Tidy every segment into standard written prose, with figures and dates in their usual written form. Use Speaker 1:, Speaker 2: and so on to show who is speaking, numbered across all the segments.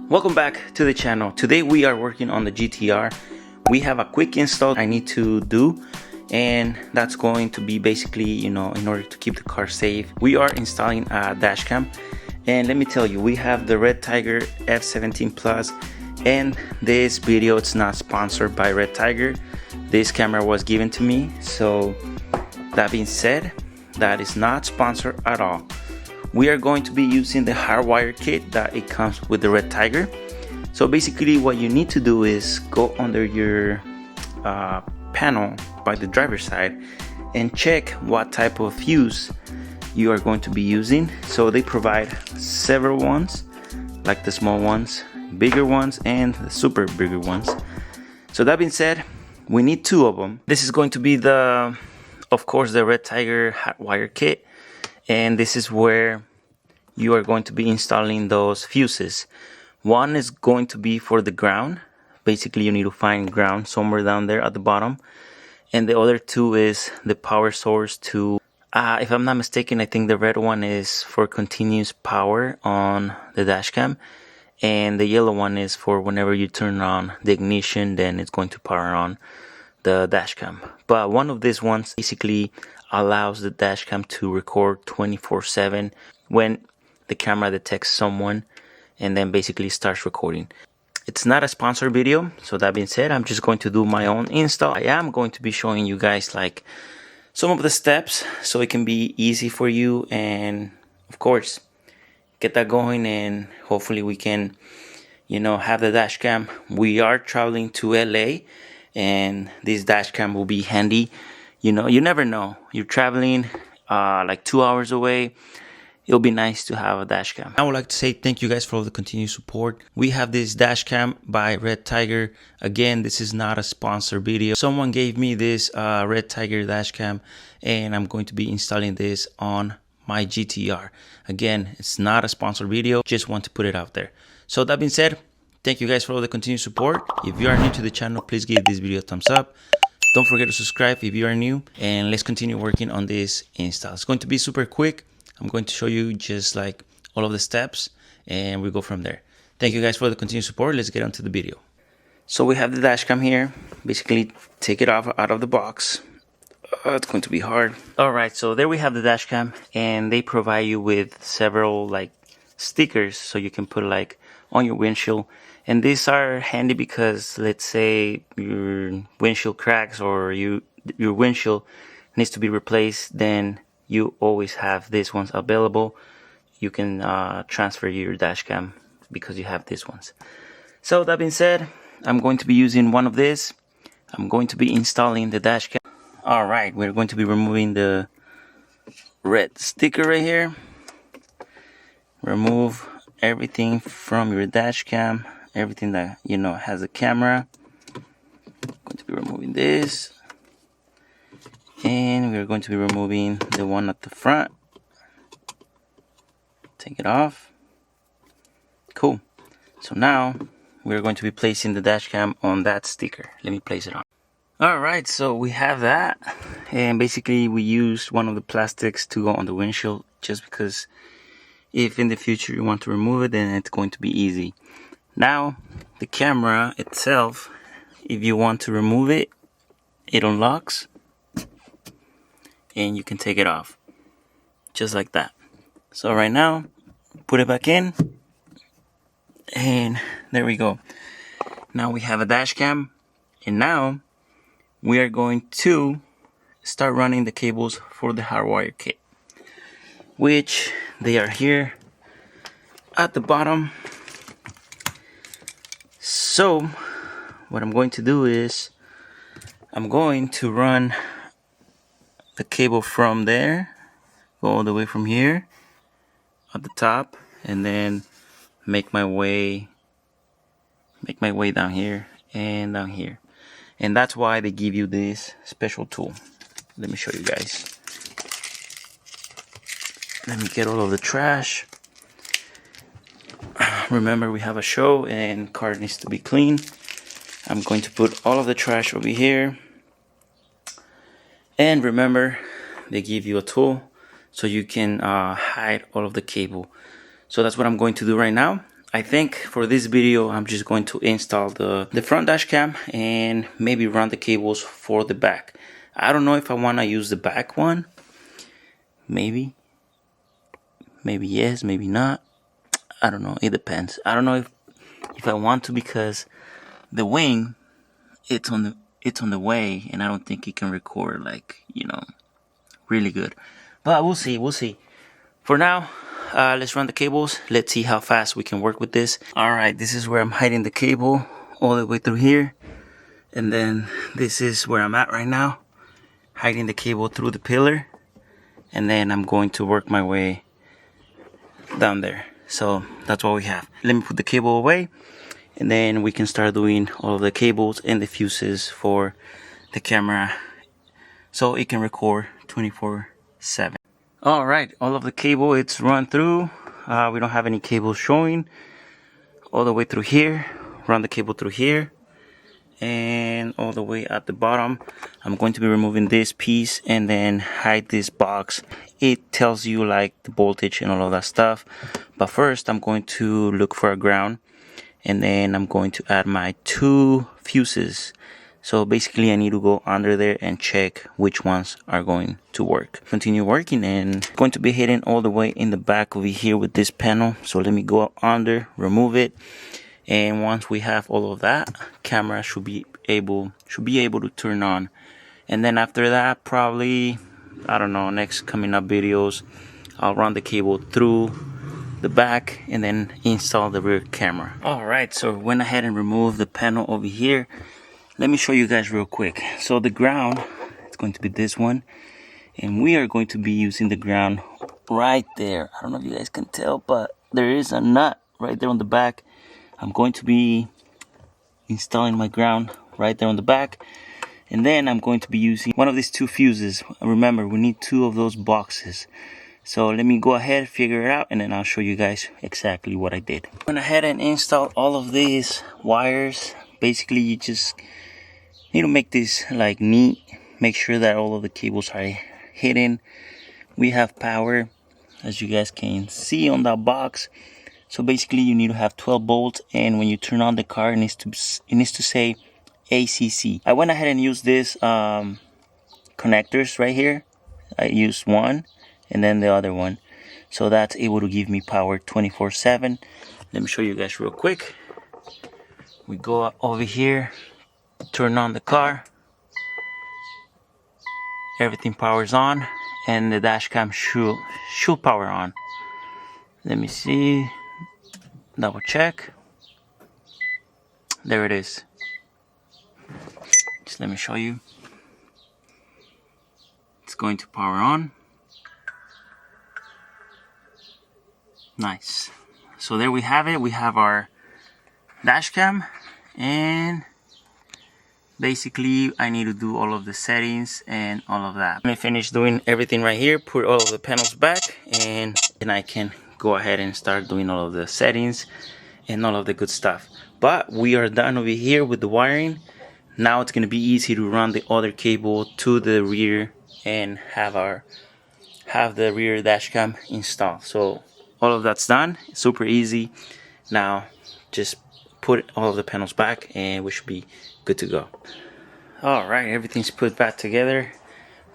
Speaker 1: Welcome back to the channel. Today we are working on the GTR. We have a quick install I need to do, and that's going to be basically, in order to keep the car safe. We are installing a dash cam, and let me tell you, we have the Red Tiger F17 Plus, and this video, it's not sponsored by Red Tiger. This camera was given to me, so that being said, that is not sponsored at all. We are going to be using the hardwire kit that it comes with the Red Tiger. So basically what you need to do is go under your panel by the driver's side and check what type of fuse you are going to be using. So they provide several ones, like the small ones, bigger ones, and the super bigger ones. So that being said, we need two of them. This is going to be of course, the Red Tiger hardwire kit. And this is where you are going to be installing those fuses. One is going to be for the ground. Basically, you need to find ground somewhere down there at the bottom. And the other two is the power source to, if I'm not mistaken, I think the red one is for continuous power on the dash cam. And the yellow one is for whenever you turn on the ignition, then it's going to power on the dash cam. But one of these ones basically allows the dash cam to record 24/7 when the camera detects someone, and then basically starts recording. It's not a sponsored video, so that being said, I'm just going to do my own install. I am going to be showing you guys like some of the steps so it can be easy for you, and of course get that going, and hopefully we can have the dash cam. We are traveling to LA, and this dash cam will be handy. You never know. You're traveling like 2 hours away. It'll be nice to have a dash cam. I would like to say thank you guys for all the continued support. We have this dash cam by Red Tiger. Again, this is not a sponsored video. Someone gave me this Red Tiger dash cam, and I'm going to be installing this on my GTR. Again, it's not a sponsored video. Just want to put it out there. So that being said, thank you guys for all the continued support. If you are new to the channel, please give this video a thumbs up. Don't forget to subscribe if you are new, and let's continue working on this install. It's going to be super quick. I'm going to show you just like all of the steps, and we go from there. Thank you guys for the continued support. Let's get on to the video. So we have the dash cam here. Basically, take it off out of the box. It's going to be hard. All right, so there we have the dash cam, and they provide you with several like stickers so you can put like on your windshield. And these are handy because let's say your windshield cracks or your windshield needs to be replaced, then you always have these ones available. You can transfer your dash cam because you have these ones. So that being said, I'm going to be using one of these. I'm going to be installing the dash cam. All right, we're going to be removing the red sticker right here. Remove everything from your dash cam, everything that has a camera. I'm going to be removing this, and we're going to be removing the one at the front. Take it off. Cool. So now we're going to be placing the dash cam on that sticker. Let me place it on. Alright, so we have that, and basically we used one of the plastics to go on the windshield just because if in the future you want to remove it, then it's going to be easy. Now the camera itself, if you want to remove it, it unlocks and you can take it off just like that. So right now, put it back in, and there we go. Now we have a dash cam, and now we are going to start running the cables for the hardwire kit, which they are here at the bottom. So what I'm going to do is I'm going to run the cable from there, go all the way from here at the top, and then make my way down here and down here. And that's why they give you this special tool. Let me show you guys. Let me get all of the trash. Remember, we have a show and car needs to be clean. I'm going to put all of the trash over here. And remember, they give you a tool so you can hide all of the cable. So that's what I'm going to do right now. I think for this video I'm just going to install the front dash cam and maybe run the cables for the back. I don't know if I want to use the back one. Maybe yes, maybe not. I don't know, it depends. I don't know if I want to, because the wing, it's on the way, and I don't think it can record, like, really good. But we'll see. For now, let's run the cables. Let's see how fast we can work with this. Alright, this is where I'm hiding the cable all the way through here. And then this is where I'm at right now, hiding the cable through the pillar. And then I'm going to work my way down there. So that's what we have. Let me put the cable away, and then we can start doing all of the cables and the fuses for the camera so it can record 24/7. Alright, all of the cable, it's run through. We don't have any cables showing all the way through here. Run the cable through here and all the way at the bottom. I'm going to be removing this piece and then hide this box. It tells you like the voltage and all of that stuff, but first I'm going to look for a ground, and then I'm going to add my 2 fuses. So basically I need to go under there and check which ones are going to work. Continue working, and going to be hitting all the way in the back over here with this panel. So let me go under, remove it, and once we have all of that, camera should be able to turn on. And then after that, probably, I don't know, next coming up videos, I'll run the cable through the back and then install the rear camera. Alright, so went ahead and removed the panel over here. Let me show you guys real quick. So the ground, it's going to be this one, and we are going to be using the ground right there. I don't know if you guys can tell, but there is a nut right there on the back. I'm going to be installing my ground right there on the back, and then I'm going to be using one of these 2 fuses. Remember, we need 2 of those boxes. So let me go ahead, figure it out, and then I'll show you guys exactly what I did. I went ahead and installed all of these wires. Basically, you just need to make this like neat. Make sure that all of the cables are hidden. We have power, as you guys can see on that box. So basically you need to have 12 volts, and when you turn on the car, it needs to say ACC. I went ahead and used this connectors right here. I used one and then the other one, so that's able to give me power 24/7. Let me show you guys real quick. We go over here, turn on the car, everything powers on, and the dash cam should power on. Let me see, double check. There it is. Just let me show you. It's going to power on. Nice. So there we have it. We have our dash cam, and basically I need to do all of the settings and all of that. Let me finish doing everything right here, put all of the panels back, and then I can go ahead and start doing all of the settings and all of the good stuff. But we are done over here with the wiring. Now it's going to be easy to run the other cable to the rear and have the rear dash cam installed. So all of that's done. Super easy. Now just put all of the panels back and we should be good to go. Alright, everything's put back together.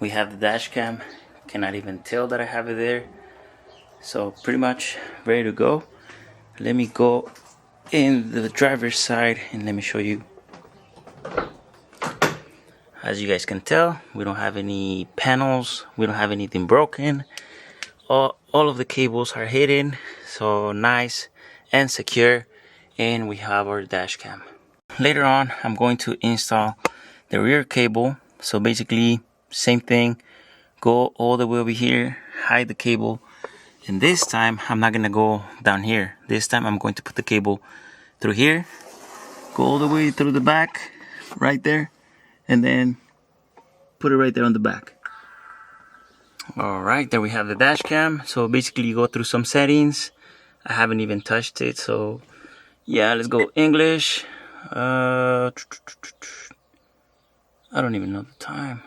Speaker 1: We have the dash cam. Cannot even tell that I have it there. So pretty much ready to go. Let me go in the driver's side and let me show you. As you guys can tell, we don't have any panels, we don't have anything broken. All of the cables are hidden, so nice and secure, and we have our dash cam. Later on, I'm going to install the rear cable. So basically, same thing, go all the way over here, hide the cable, and this time I'm not gonna go down here. This time I'm going to put the cable through here, go all the way through the back, right there, and then put it right there on the back. Alright, there we have the dash cam. So basically you go through some settings. I haven't even touched it, so yeah, let's go English. I don't even know the time.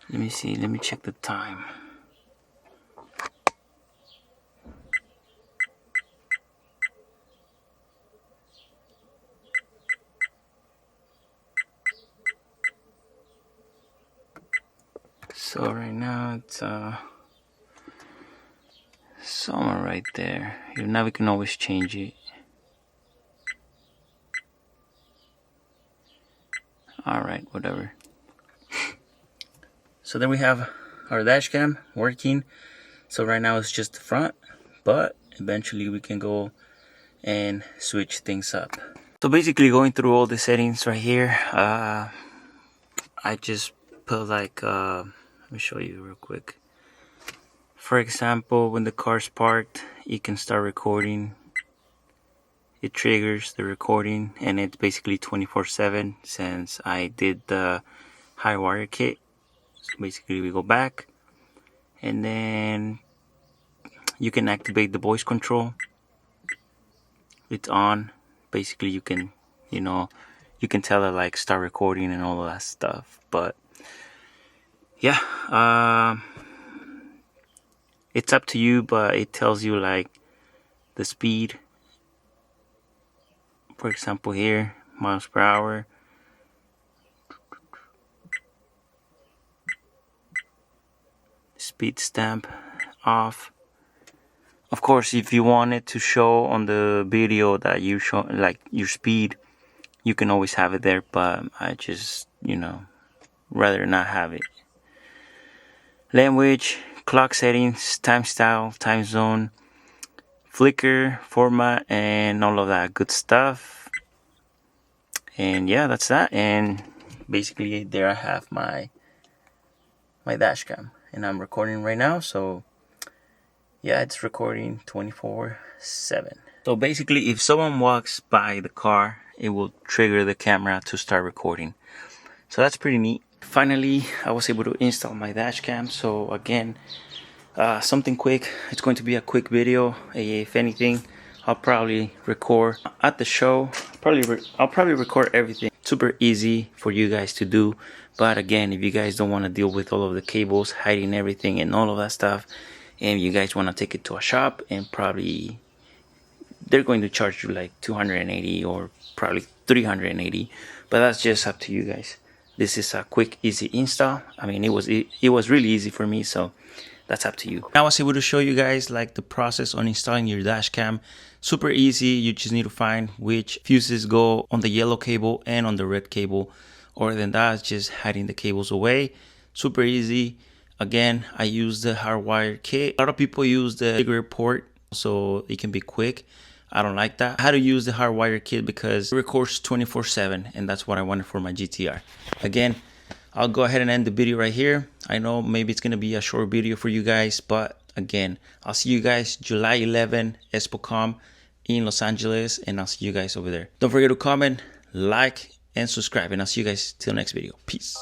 Speaker 1: Let me see, let me check the time. So right now it's somewhere right there. Now we can always change it. Alright, whatever. So then we have our dash cam working. So right now it's just the front, but eventually we can go and switch things up. So basically going through all the settings right here, I just put like, let me show you real quick. For example, when the car's parked, you can start recording. It triggers the recording, and it's basically 24/7 since I did the high wire kit. So basically we go back, and then you can activate the voice control. It's on. Basically you can, you can tell it like start recording and all of that stuff. But yeah, it's up to you, but it tells you like the speed. For example here, miles per hour. Speed stamp off. Of course, if you want it to show on the video that you show like your speed, you can always have it there, but I just, rather not have it. Language, clock settings, time style, time zone, flicker, format, and all of that good stuff. And yeah, that's that. And basically there I have my dash cam, and I'm recording right now. So yeah, it's recording 24/7. So basically if someone walks by the car, it will trigger the camera to start recording. So that's pretty neat. Finally, I was able to install my dash cam. So again, something quick. It's going to be a quick video. If anything, I'll probably record at the show. I'll probably record everything. Super easy for you guys to do. But again, if you guys don't want to deal with all of the cables, hiding everything and all of that stuff, and you guys want to take it to a shop, and probably they're going to charge you like 280 or probably 380, but that's just up to you guys. This is a quick, easy install. I mean, it was really easy for me, so that's up to you. I was able to show you guys like the process on installing your dash cam. Super easy. You just need to find which fuses go on the yellow cable and on the red cable. Other than that, it's just hiding the cables away. Super easy. Again, I use the hardwired kit. A lot of people use the cigarette port so it can be quick. I don't like that. I had to use the hardwired kit because it records 24/7, and that's what I wanted for my GTR. Again, I'll go ahead and end the video right here. I know maybe it's gonna be a short video for you guys, but again, I'll see you guys July 11, ExpoCom in Los Angeles, and I'll see you guys over there. Don't forget to comment, like, and subscribe, and I'll see you guys till next video. Peace.